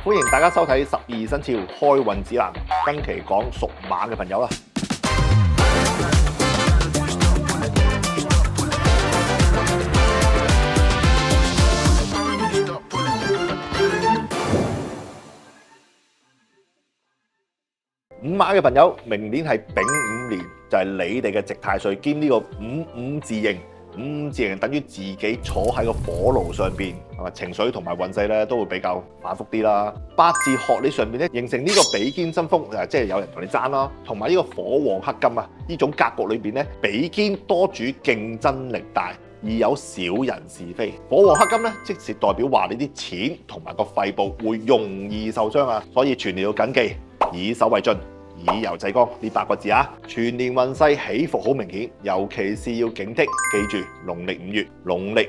歡迎大家收睇12生肖開運指南，今期講屬馬嘅朋友啦。午馬嘅朋友，明年係丙午年，就係你哋嘅值太歲兼呢個五字形。五字形等於自己坐喺個火爐上邊，係嘛？情緒同埋運勢咧都會比較反覆啲啦。八字學理上面咧形成呢個比肩爭鋒，即係有人同你爭啦，同埋呢個火旺克金啊，呢種格局裏邊咧比肩多主競爭力大，而有小人是非。火旺克金咧，即是代表話你啲錢同埋個肺部會容易受傷啊，所以全年要謹記以守為俊。以柔制剛呢8個字啊，全年運勢起伏好明顯，尤其是要警惕。記住，農曆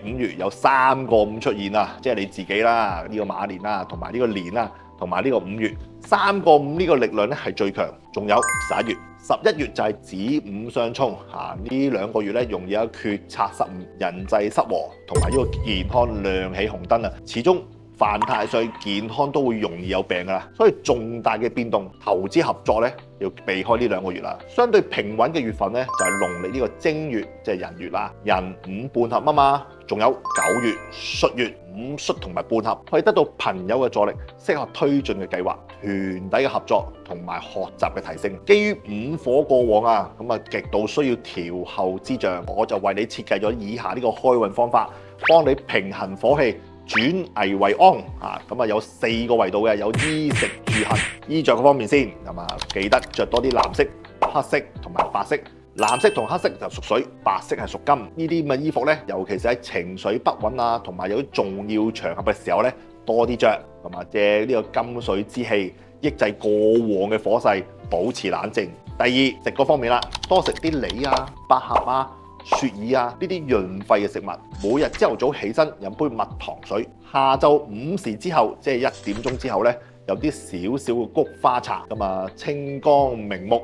5月有3個5出現啊，即係你自己啦，呢個馬年啦，同埋呢個年啦，同埋呢個5月，3個5呢個力量咧係最強。仲有11月，11月就係子午相沖嚇，呢2個月咧容易有決策失誤、人際失和，同埋呢個健康亮起紅燈啊，始終。犯太歲，健康都會容易有病噶啦，所以重大嘅變動、投資合作咧要避開呢2個月啦。相對平穩嘅月份咧就係農曆呢個正月，即係人月啦，人午半合啊嘛。仲有9月戌月，午戌同埋半合，可以得到朋友嘅助力，適合推進嘅計劃、團體嘅合作同埋學習嘅提升。基於午火過旺啊，咁啊極度需要調候之象，我就為你設計咗以下呢個開運方法，幫你平衡火氣。轉危為安啊！咁啊有4個維度嘅，有衣食住行。衣着嘅方面先，咁啊記得着多啲藍色、黑色同埋白色。藍色同黑色就屬水，白色係屬金。呢啲咁嘅衣服咧，尤其是喺情緒不穩啊，同埋有啲重要場合嘅時候咧，多啲着，咁啊借呢個金水之氣，抑制過旺嘅火勢，保持冷靜。第二，食嗰方面啦，多食啲梨啊、百合啊、雪耳啊呢啲潤肺嘅食物，每日朝頭早起身飲杯蜜糖水，下晝5時之後，即係1點鐘之後咧，有啲少少嘅菊花茶，咁啊清肝明目，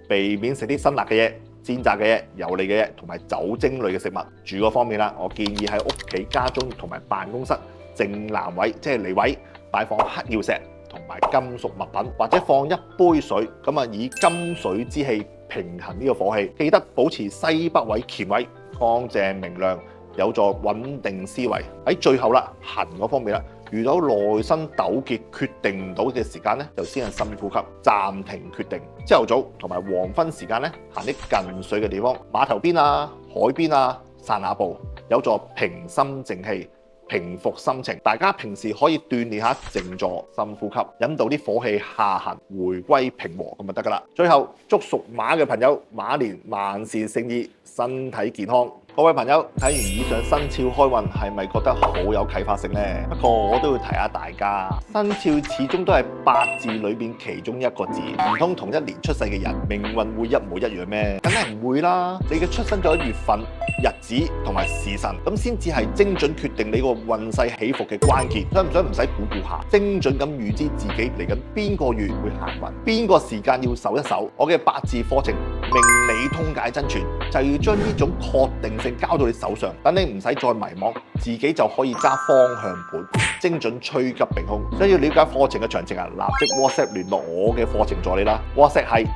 避免食啲辛辣嘅嘢、煎炸嘅嘢、油膩嘅嘢，同埋酒精類嘅食物。住嗰方面啦，我建議喺屋企、家中同埋辦公室正南位，即係離位擺放黑曜石同埋金屬物品，或者放一杯水，咁啊以金水之氣平衡呢個火氣，記得保持西北位乾位，乾淨明亮，有助穩定思維。喺最後啦，行嗰方面啦，遇到內心糾結決定唔到嘅時間咧，就先係深呼吸，暫停決定。朝頭早同埋黃昏時間咧，行啲近水嘅地方，碼頭邊啊、海邊啊，散下步，有助平心靜氣。平復心情，大家平時可以鍛鍊下靜坐、深呼吸，引導啲火氣下行，回歸平和咁就得噶啦。最後祝屬馬嘅朋友馬年萬事勝意，身體健康。各位朋友睇完以上生肖開運，係咪覺得好有啟發性呢？不過我都要提下大家，生肖始終都係8字裏邊其中1個字，唔通同一年出世嘅人命運會一模一樣咩？梗係唔會啦！你嘅出生咗月份、日子同埋時辰，咁先至係精準決定你個運勢起伏嘅關鍵。想唔使估下，精準咁預知自己嚟緊邊個月會行運，邊個時間要守一守。我嘅8字課程命理通解真傳，就要將呢種確定性交到你手上，等你唔使再迷茫，自己就可以揸方向盤，精準趨吉避凶。想要了解課程嘅詳情啊，立即 WhatsApp 聯絡我嘅課程助理啦。WhatsApp 係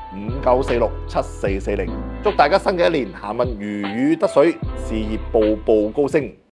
59467440。祝大家新嘅一年行運如魚得水，事業步步高升。